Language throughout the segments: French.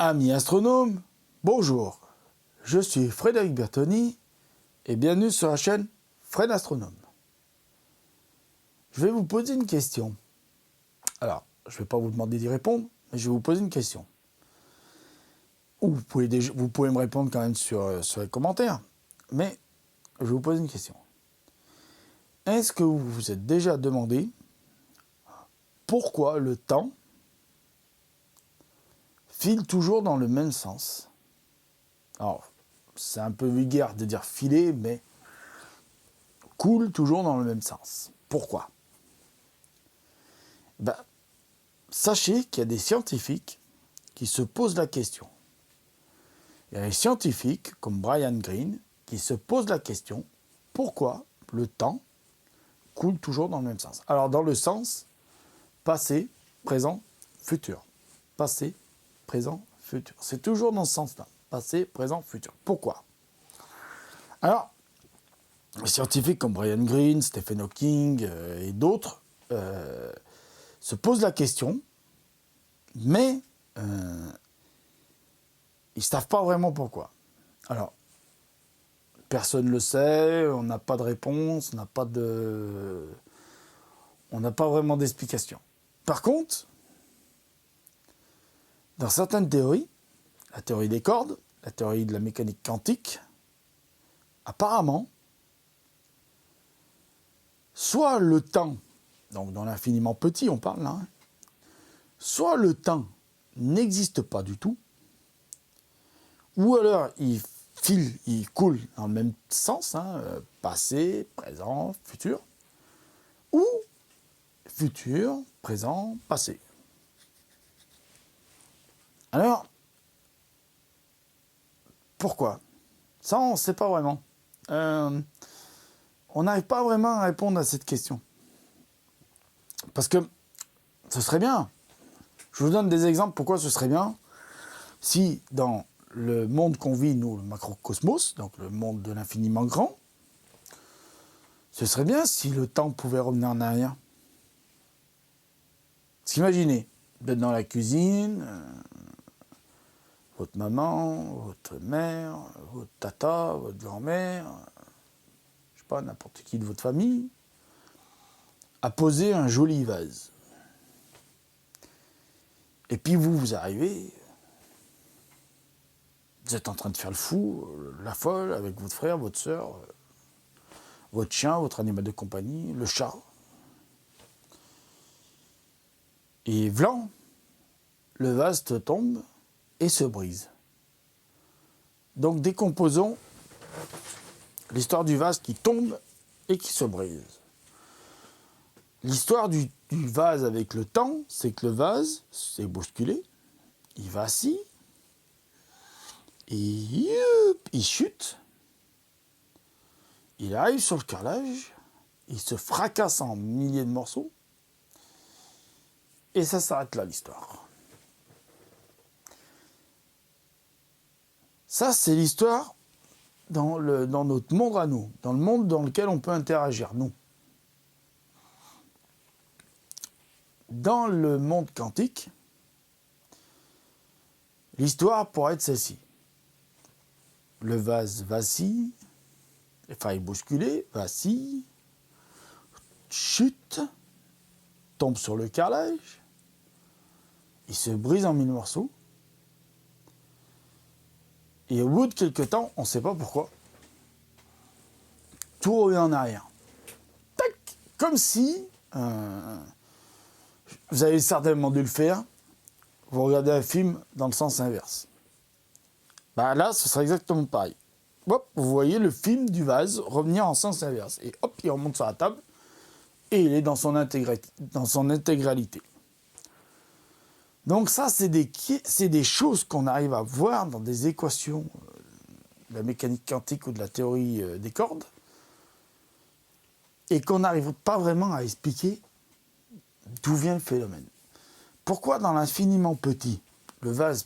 Amis astronomes, bonjour, je suis Frédéric Bertoni et bienvenue sur la chaîne Fred Astronome. Je vais vous poser une question. Alors, je ne vais pas vous demander d'y répondre, mais je vais vous poser une question. Ou vous pouvez me répondre quand même sur les commentaires, mais je vais vous poser une question. Est-ce que vous vous êtes déjà demandé pourquoi le temps file toujours dans le même sens? Alors, c'est un peu vulgaire de dire filer, mais coule toujours dans le même sens. Pourquoi? Sachez qu'il y a des scientifiques qui se posent la question. Il y a des scientifiques, comme Brian Greene, qui se posent la question pourquoi le temps coule toujours dans le même sens. Alors, dans le sens passé, présent, futur. Passé, présent, futur. C'est toujours dans ce sens-là. Passé, présent, futur. Pourquoi? Alors, les scientifiques comme Brian Greene, Stephen Hawking et d'autres se posent la question, mais ils ne savent pas vraiment pourquoi. Alors, personne ne le sait, on n'a pas de réponse, on n'a pas vraiment d'explication. Par contre, dans certaines théories, la théorie des cordes, la théorie de la mécanique quantique, apparemment, soit le temps, donc dans l'infiniment petit on parle là, soit le temps n'existe pas du tout, ou alors il coule dans le même sens, passé, présent, futur, ou futur, présent, passé. Alors, pourquoi? Ça, on ne sait pas vraiment. On n'arrive pas vraiment à répondre à cette question. Parce que ce serait bien. Je vous donne des exemples pourquoi ce serait bien si dans le monde qu'on vit, nous, le macrocosmos, donc le monde de l'infiniment grand, ce serait bien si le temps pouvait revenir en arrière. Parce qu'imaginez, vous êtes dans la cuisine, votre maman, votre mère, votre tata, votre grand-mère, je sais pas, n'importe qui de votre famille, a posé un joli vase. Et puis vous arrivez, vous êtes en train de faire le fou, la folle, avec votre frère, votre soeur, votre chien, votre animal de compagnie, le chat. Et vlan, le vase tombe et se brise. Donc décomposons l'histoire du vase qui tombe et qui se brise. L'histoire du vase avec le temps, c'est que le vase s'est bousculé, il vacille, et il chute, il arrive sur le carrelage, il se fracasse en milliers de morceaux, et ça s'arrête là l'histoire. Ça, c'est l'histoire dans notre monde à nous, dans le monde dans lequel on peut interagir, nous. Dans le monde quantique, l'histoire pourrait être celle-ci. Le vase vacille, enfin est bousculé, vacille, chute, tombe sur le carrelage, il se brise en mille morceaux, et au bout de quelques temps, on ne sait pas pourquoi, tout revient en arrière. Tac, comme si, vous avez certainement dû le faire, vous regardez un film dans le sens inverse. Là, ce serait exactement pareil. Hop, vous voyez le film du vase revenir en sens inverse. Et hop, il remonte sur la table et il est dans son intégralité. Donc ça, c'est des choses qu'on arrive à voir dans des équations de la mécanique quantique ou de la théorie des cordes et qu'on n'arrive pas vraiment à expliquer d'où vient le phénomène. Pourquoi dans l'infiniment petit, le vase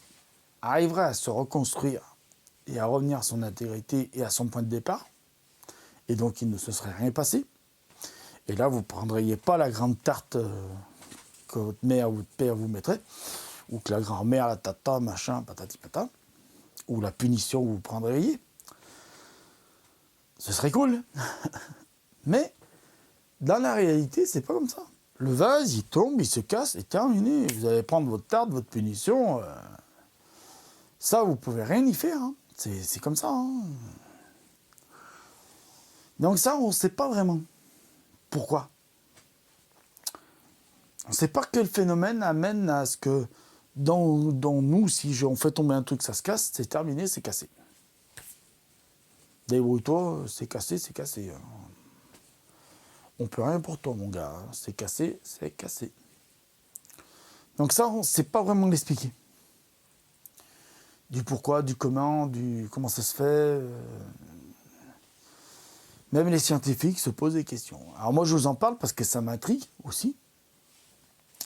arriverait à se reconstruire et à revenir à son intégrité et à son point de départ, et donc il ne se serait rien passé. Et là, vous ne prendriez pas la grande tarte que votre mère ou votre père vous mettrait, ou que la grand-mère, la tata, machin, patati patata, ou la punition vous prendrez réveiller. Ce serait cool. Mais dans la réalité, c'est pas comme ça. Le vase, il tombe, il se casse, et terminé. Vous allez prendre votre tarte, votre punition. Ça, vous pouvez rien y faire. Hein. C'est comme ça. Hein. Donc ça, on ne sait pas vraiment. Pourquoi? On ne sait pas quel phénomène amène à ce que dans nous, si on fait tomber un truc, ça se casse, c'est terminé, c'est cassé. Débrouille-toi, c'est cassé, c'est cassé. On peut rien pour toi, mon gars. C'est cassé, c'est cassé. Donc ça, on ne sait pas vraiment l'expliquer. Du pourquoi, du comment, du comment ça se fait. Même les scientifiques se posent des questions. Alors moi, je vous en parle parce que ça m'intrigue aussi.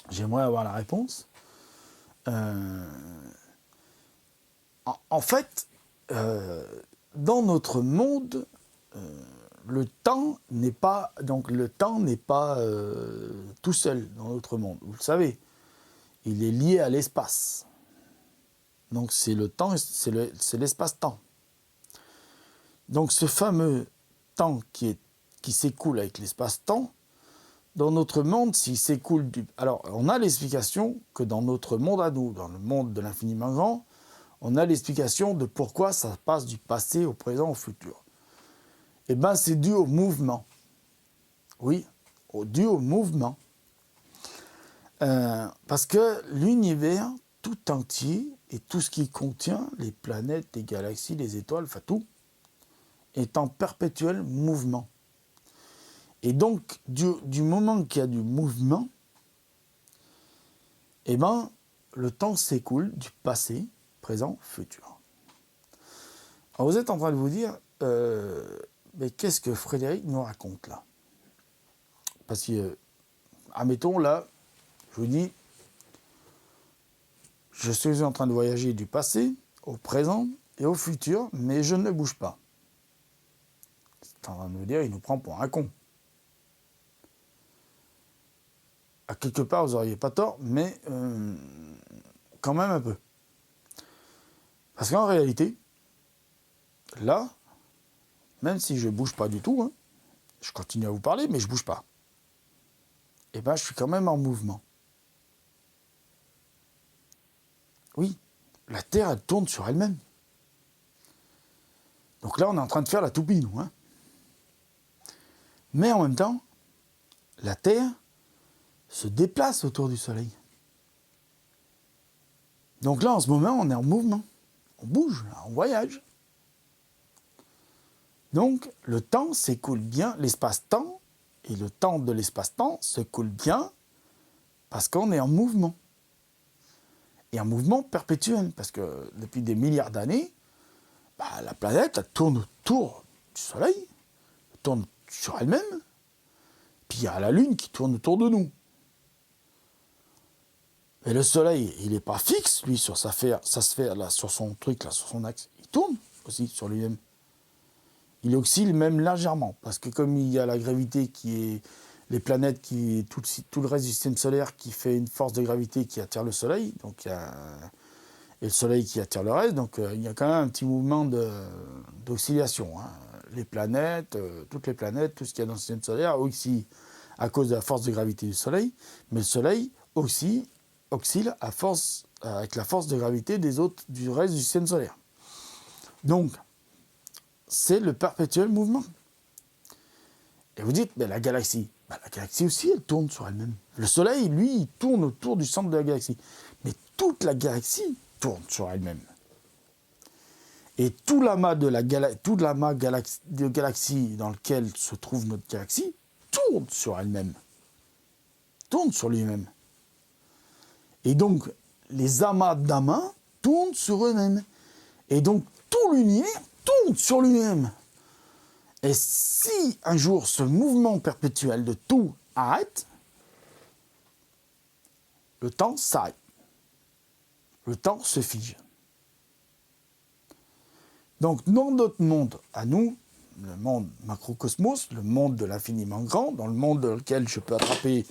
J'aimerais avoir la réponse. En fait, dans notre monde, le temps n'est pas tout seul dans notre monde. Vous le savez, il est lié à l'espace. Donc c'est le temps, c'est l'espace-temps. Donc ce fameux temps qui s'écoule avec l'espace-temps, dans notre monde, s'il s'écoule Alors, on a l'explication que dans notre monde à nous, dans le monde de l'infiniment grand, on a l'explication de pourquoi ça passe du passé au présent au futur. Eh bien, c'est dû au mouvement. Oui, dû au mouvement. Parce que l'univers tout entier et tout ce qu'il contient, les planètes, les galaxies, les étoiles, enfin tout, est en perpétuel mouvement. Et donc, du moment qu'il y a du mouvement, eh ben, le temps s'écoule du passé, présent, futur. Alors vous êtes en train de vous dire, mais qu'est-ce que Frédéric nous raconte là? Parce que, admettons là, je vous dis, je suis en train de voyager du passé au présent et au futur, mais je ne bouge pas. C'est en train de vous dire, il nous prend pour un con. À quelque part, vous n'auriez pas tort, mais quand même un peu. Parce qu'en réalité, là, même si je ne bouge pas du tout, hein, je continue à vous parler, mais je ne bouge pas. Et bien, je suis quand même en mouvement. Oui, la Terre, elle tourne sur elle-même. Donc là, on est en train de faire la toupie, nous. Hein. Mais en même temps, la Terre se déplace autour du Soleil. Donc là, en ce moment, on est en mouvement. On bouge, on voyage. Donc, le temps s'écoule bien, l'espace-temps, et le temps de l'espace-temps s'écoule bien parce qu'on est en mouvement. Et en mouvement perpétuel, parce que depuis des milliards d'années, la planète, elle tourne autour du Soleil, elle tourne sur elle-même, puis il y a la Lune qui tourne autour de nous. Et le Soleil, il n'est pas fixe, lui, sur sa sphère, là, sur son truc, là, sur son axe. Il tourne aussi sur lui-même. Il oscille même légèrement, parce que comme il y a la gravité qui est... les planètes, tout le reste du système solaire qui fait une force de gravité qui attire le Soleil, donc et le Soleil qui attire le reste, donc il y a quand même un petit mouvement d'oscillation. Hein. Les planètes, toutes les planètes, tout ce qu'il y a dans le système solaire oscille à cause de la force de gravité du Soleil, mais le Soleil oscille avec la force de gravité du reste du système solaire. Donc, c'est le perpétuel mouvement. Et vous dites, mais la galaxie aussi, elle tourne sur elle-même. Le Soleil, lui, il tourne autour du centre de la galaxie. Mais toute la galaxie tourne sur elle-même. Et tout l'amas de galaxies dans lequel se trouve notre galaxie tourne sur elle-même. Tourne sur lui-même. Et donc, les amas d'amas tournent sur eux-mêmes. Et donc, tout l'univers tourne sur lui-même. Et si un jour ce mouvement perpétuel de tout arrête, le temps s'arrête. Le temps se fige. Donc dans notre monde à nous, le monde macrocosmos, le monde de l'infiniment grand, dans le monde dans lequel je peux attraper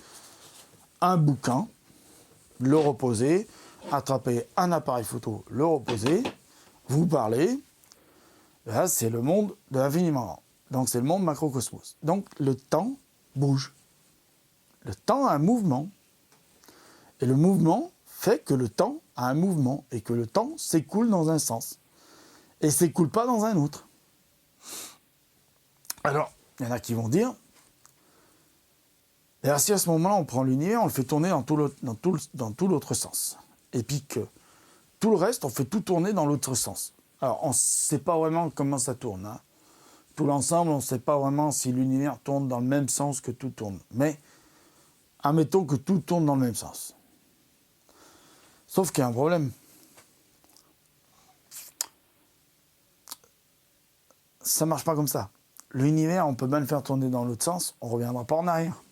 un bouquin, le reposer, attraper un appareil photo, le reposer, vous parler. Là, c'est le monde de l'infiniment. Donc, c'est le monde macrocosmos. Donc, le temps bouge. Le temps a un mouvement. Et le mouvement fait que le temps a un mouvement et que le temps s'écoule dans un sens. Et s'écoule pas dans un autre. Alors, il y en a qui vont dire, et si à ce moment-là, on prend l'univers, on le fait tourner dans tout l'autre sens. Et puis que tout le reste, on fait tout tourner dans l'autre sens. Alors, on ne sait pas vraiment comment ça tourne. Hein. Tout l'ensemble, on ne sait pas vraiment si l'univers tourne dans le même sens que tout tourne. Mais, admettons que tout tourne dans le même sens. Sauf qu'il y a un problème. Ça ne marche pas comme ça. L'univers, on peut bien le faire tourner dans l'autre sens, on ne reviendra pas en arrière.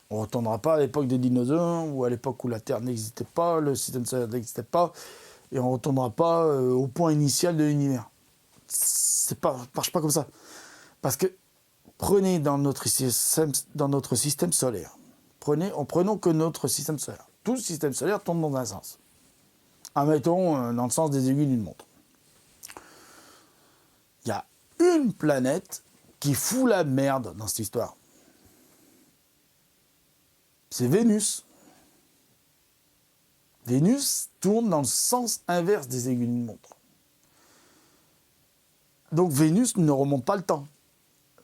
On ne retournera pas à l'époque des dinosaures, ou à l'époque où la Terre n'existait pas, le système solaire n'existait pas, et on ne retournera pas au point initial de l'univers. Ça ne marche pas comme ça. Parce que, prenez dans notre système solaire, prenons que notre système solaire. Tout le système solaire tourne dans un sens. Admettons, dans le sens des aiguilles d'une montre. Il y a une planète qui fout la merde dans cette histoire. C'est Vénus. Vénus tourne dans le sens inverse des aiguilles d'une montre. Donc Vénus ne remonte pas le temps.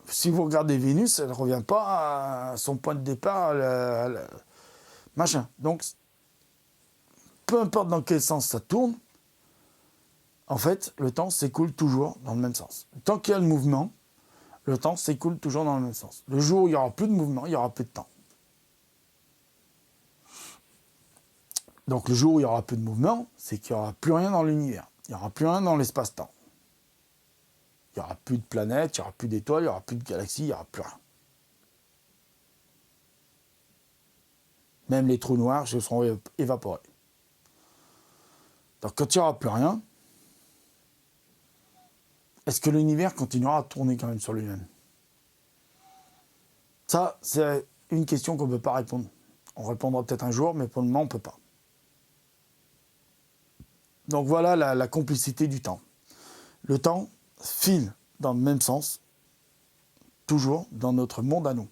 Si vous regardez Vénus, elle ne revient pas à son point de départ, machin. Donc, peu importe dans quel sens ça tourne, en fait, le temps s'écoule toujours dans le même sens. Tant qu'il y a le mouvement, le temps s'écoule toujours dans le même sens. Le jour où il n'y aura plus de mouvement, il n'y aura plus de temps. Donc le jour où il n'y aura plus de mouvement, c'est qu'il n'y aura plus rien dans l'univers. Il n'y aura plus rien dans l'espace-temps. Il n'y aura plus de planètes, il n'y aura plus d'étoiles, il n'y aura plus de galaxies, il n'y aura plus rien. Même les trous noirs se seront évaporés. Donc quand il n'y aura plus rien, est-ce que l'univers continuera à tourner quand même sur lui-même? Ça, c'est une question qu'on ne peut pas répondre. On répondra peut-être un jour, mais pour le moment, on ne peut pas. Donc voilà la complicité du temps. Le temps file dans le même sens, toujours dans notre monde à nous.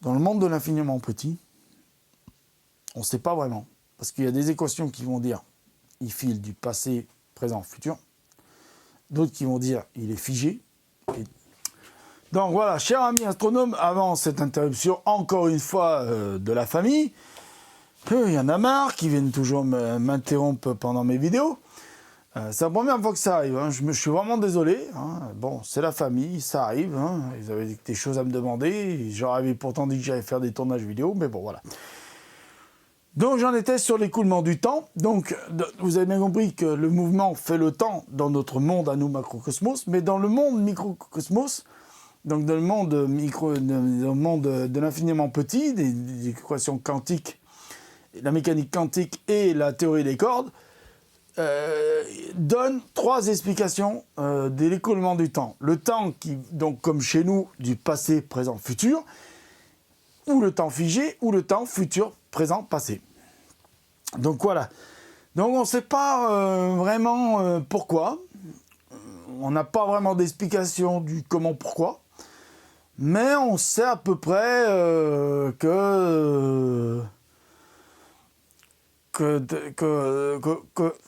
Dans le monde de l'infiniment petit, on ne sait pas vraiment. Parce qu'il y a des équations qui vont dire il file du passé, présent, futur. D'autres qui vont dire il est figé. Donc voilà, cher ami astronome, avant cette interruption, encore une fois, de la famille, il y en a marre qui viennent toujours m'interrompre pendant mes vidéos. C'est la première fois que ça arrive, hein. Je suis vraiment désolé. Hein. Bon, c'est la famille, ça arrive. Hein. Ils avaient des choses à me demander. J'aurais pourtant dit que j'allais faire des tournages vidéo, mais bon, voilà. Donc j'en étais sur l'écoulement du temps. Donc vous avez bien compris que le mouvement fait le temps dans notre monde à nous macrocosmos, mais dans le monde microcosmos, donc dans le monde de l'infiniment petit, des équations quantiques, la mécanique quantique et la théorie des cordes, donne trois explications de l'écoulement du temps. Le temps qui, donc comme chez nous, du passé, présent, futur, ou le temps figé, ou le temps futur, présent, passé. Donc voilà. Donc on ne sait pas vraiment pourquoi. On n'a pas vraiment d'explication du comment, pourquoi. Mais on sait à peu près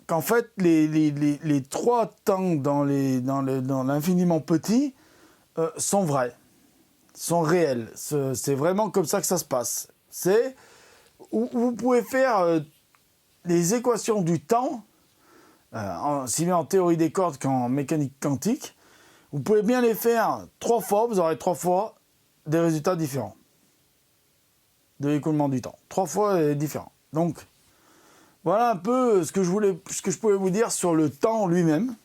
qu'en fait, les trois temps dans l'infiniment petit sont vrais, sont réels. C'est vraiment comme ça que ça se passe. C'est où vous pouvez faire les équations du temps, si bien en théorie des cordes qu'en mécanique quantique. Vous pouvez bien les faire 3 fois, vous aurez 3 fois des résultats différents de l'écoulement du temps. 3 fois différents. Donc, voilà un peu ce que je pouvais vous dire sur le temps lui-même.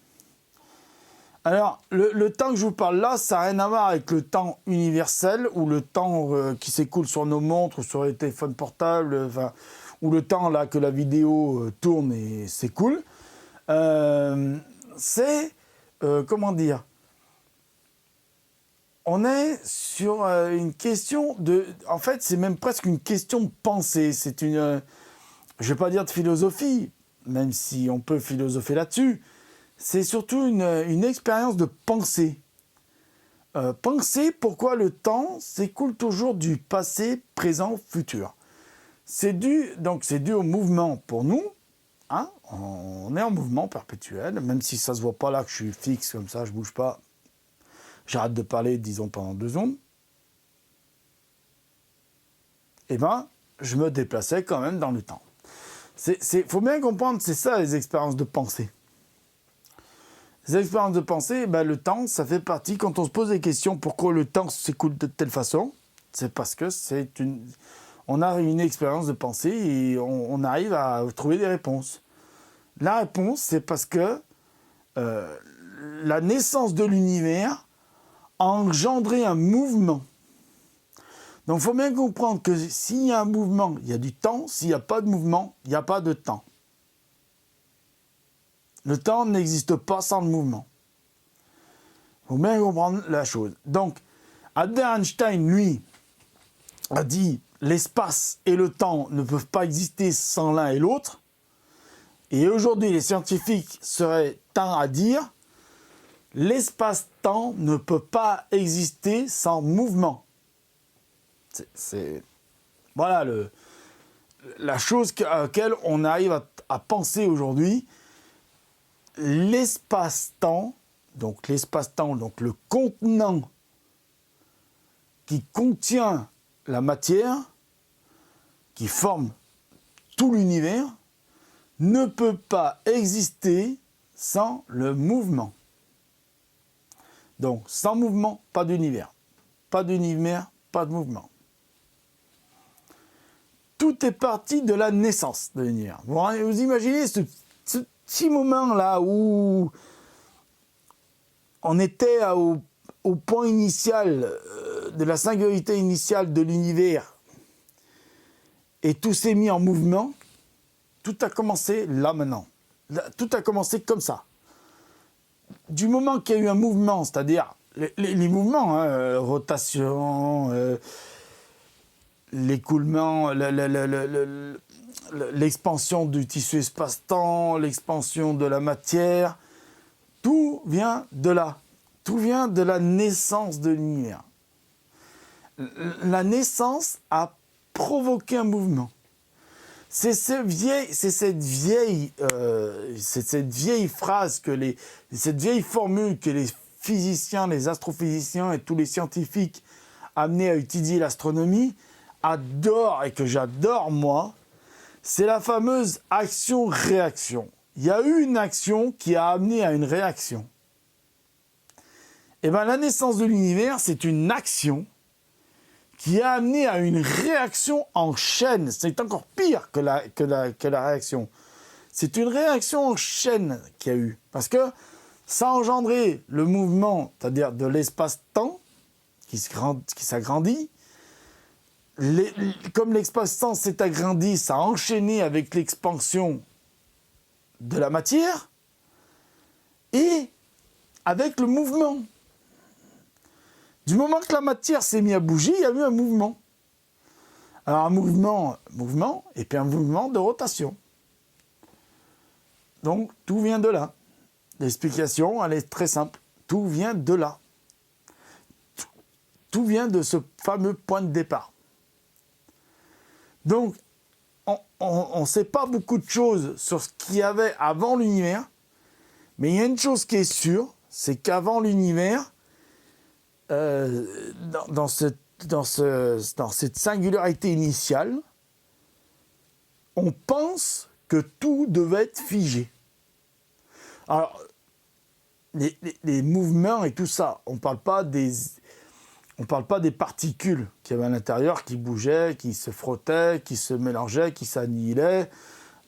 Alors, le temps que je vous parle là, ça n'a rien à voir avec le temps universel, ou le temps qui s'écoule sur nos montres, ou sur les téléphones portables, ou le temps là que la vidéo tourne et s'écoule. C'est, comment dire, on est sur une question de... En fait, c'est même presque une question de pensée. C'est une... je ne vais pas dire de philosophie, même si on peut philosopher là-dessus, c'est surtout une expérience de pensée. Penser pourquoi le temps s'écoule toujours du passé, présent, futur. C'est dû au mouvement pour nous. Hein, on est en mouvement perpétuel, même si ça ne se voit pas là que je suis fixe comme ça, je ne bouge pas. J'arrête de parler, disons, pendant 2 secondes. Eh bien, je me déplaçais quand même dans le temps. Faut bien comprendre, c'est ça les expériences de pensée. Les expériences de pensée, ben, le temps, ça fait partie, quand on se pose des questions, pourquoi le temps s'écoule de telle façon, c'est parce que on a une expérience de pensée et on arrive à trouver des réponses. La réponse, c'est parce que la naissance de l'univers a engendré un mouvement. Donc il faut bien comprendre que s'il y a un mouvement, il y a du temps. S'il n'y a pas de mouvement, il n'y a pas de temps. Le temps n'existe pas sans le mouvement. Il faut bien comprendre la chose. Donc, Albert Einstein, lui, a dit l'espace et le temps ne peuvent pas exister sans l'un et l'autre. Et aujourd'hui, les scientifiques seraient tendres à dire l'espace-temps ne peut pas exister sans mouvement. Voilà la chose à laquelle on arrive à penser aujourd'hui. L'espace-temps, donc le contenant qui contient la matière, qui forme tout l'univers, ne peut pas exister sans le mouvement. Donc, sans mouvement, pas d'univers. Pas d'univers, pas de mouvement. Tout est parti de la naissance de l'univers. Vous imaginez ce petit moment-là où on était au point initial de la singularité initiale de l'univers et tout s'est mis en mouvement. Tout a commencé là maintenant. Tout a commencé comme ça. Du moment qu'il y a eu un mouvement, c'est-à-dire les mouvements, hein, rotation, l'écoulement, l'expansion du tissu espace-temps, l'expansion de la matière, tout vient de là. Tout vient de la naissance de l'univers. La naissance a provoqué un mouvement. C'est cette vieille phrase, cette vieille formule que les physiciens, les astrophysiciens et tous les scientifiques amenés à étudier l'astronomie adorent et que j'adore moi. C'est la fameuse action-réaction. Il y a eu une action qui a amené à une réaction. Et bien la naissance de l'univers, c'est une action qui a amené à une réaction en chaîne. C'est encore pire que la réaction. C'est une réaction en chaîne qu'il y a eu. Parce que ça a engendré le mouvement, c'est-à-dire de l'espace-temps, qui s'agrandit. Comme l'espace-temps s'est agrandi, ça a enchaîné avec l'expansion de la matière et avec le mouvement. Du moment que la matière s'est mise à bouger, il y a eu un mouvement. Alors un mouvement, et puis un mouvement de rotation. Donc tout vient de là. L'explication, elle est très simple. Tout vient de là. Tout vient de ce fameux point de départ. Donc, on ne sait pas beaucoup de choses sur ce qu'il y avait avant l'univers, mais il y a une chose qui est sûre, c'est qu'avant l'univers, dans cette singularité initiale, on pense que tout devait être figé. Alors, les mouvements et tout ça, on ne parle pas des particules qu'il y avait à l'intérieur qui bougeaient, qui se frottaient, qui se mélangeaient, qui s'annihilaient,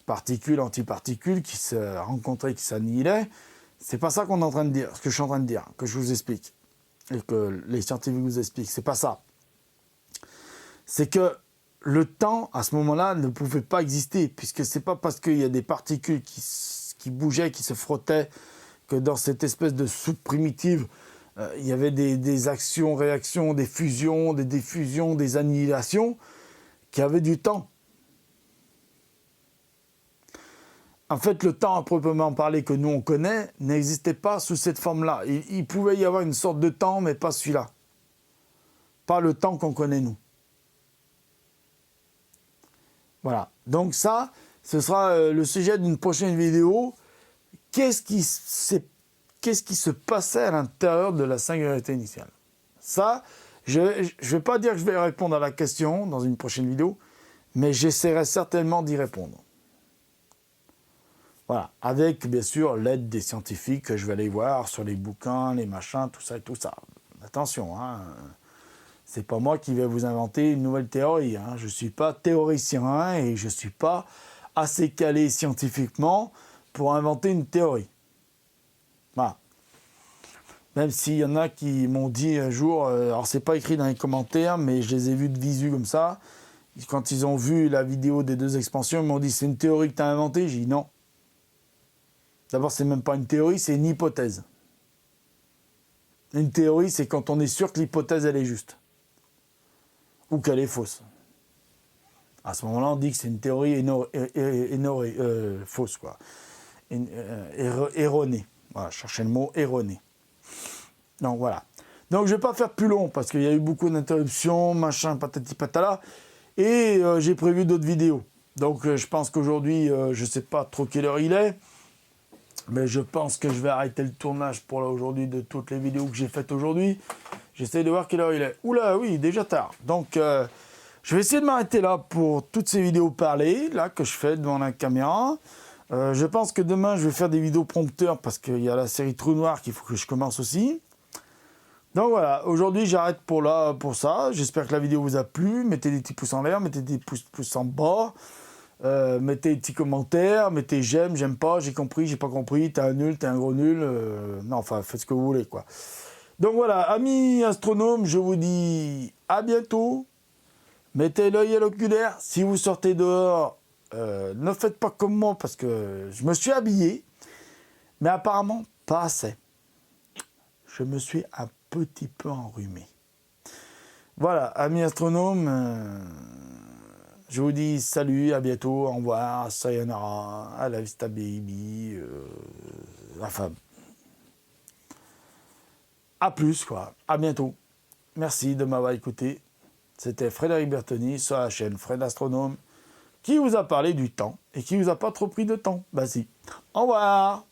particules, antiparticules, qui se rencontraient, qui s'annihilaient. C'est pas ça qu'on est en train de dire, ce que je suis en train de dire, que je vous explique, et que les scientifiques vous expliquent. C'est pas ça. C'est que le temps, à ce moment-là, ne pouvait pas exister, puisque c'est pas parce qu'il y a des particules qui bougeaient, qui se frottaient, que dans cette espèce de soupe primitive, il y avait des actions, réactions, des fusions, des diffusions, des annihilations qui avaient du temps. En fait, le temps à proprement parler que nous on connaît n'existait pas sous cette forme-là. Il pouvait y avoir une sorte de temps, mais pas celui-là. Pas le temps qu'on connaît nous. Voilà. Donc ça, ce sera le sujet d'une prochaine vidéo. Qu'est-ce qui se passait à l'intérieur de la singularité initiale? Ça, je ne vais pas dire que je vais répondre à la question dans une prochaine vidéo, mais j'essaierai certainement d'y répondre. Voilà, avec bien sûr l'aide des scientifiques que je vais aller voir sur les bouquins, les machins, tout ça et tout ça. Attention, hein, c'est pas moi qui vais vous inventer une nouvelle théorie. Hein. Je ne suis pas théoricien hein, et je ne suis pas assez calé scientifiquement pour inventer une théorie. Voilà. Même s'il y en a qui m'ont dit un jour, alors c'est pas écrit dans les commentaires, mais je les ai vus de visu comme ça. Quand ils ont vu la vidéo des 2 expansions, ils m'ont dit c'est une théorie que tu as inventée. J'ai dit non. D'abord, c'est même pas une théorie, c'est une hypothèse. Une théorie, c'est quand on est sûr que l'hypothèse, elle est juste. Ou qu'elle est fausse. À ce moment-là, on dit que c'est une théorie fausse, quoi. Erronée. Voilà, je cherchais le mot erroné. Donc, voilà. Donc, je ne vais pas faire plus long, parce qu'il y a eu beaucoup d'interruptions, machin, patati patala. Et j'ai prévu d'autres vidéos. Donc, je pense qu'aujourd'hui, je ne sais pas trop quelle heure il est. Mais je pense que je vais arrêter le tournage pour là aujourd'hui de toutes les vidéos que j'ai faites aujourd'hui. J'essaie de voir quelle heure il est. Oula, oui, déjà tard. Donc, je vais essayer de m'arrêter là pour toutes ces vidéos parlées, là, que je fais devant la caméra. Je pense que demain, je vais faire des vidéos prompteurs parce qu'il y a la série Trou Noir qu'il faut que je commence aussi. Donc voilà, aujourd'hui, j'arrête pour ça. J'espère que la vidéo vous a plu. Mettez des petits pouces en l'air, mettez des pouces en bas. Mettez des petits commentaires, mettez j'aime pas, j'ai compris, j'ai pas compris, t'es un nul, t'es un gros nul. Non, enfin, faites ce que vous voulez, quoi. Donc voilà, amis astronomes, je vous dis à bientôt. Mettez l'œil à l'oculaire. Si vous sortez dehors, ne faites pas comme moi parce que je me suis habillé, mais apparemment pas assez. Je me suis un petit peu enrhumé. Voilà, amis astronomes. Je vous dis salut, à bientôt, au revoir, sayonara, à la vista baby, enfin, à plus quoi, à bientôt. Merci de m'avoir écouté. C'était Frédéric Bertoni sur la chaîne Fred Astronome qui vous a parlé du temps et qui vous a pas trop pris de temps. Bah si. Au revoir.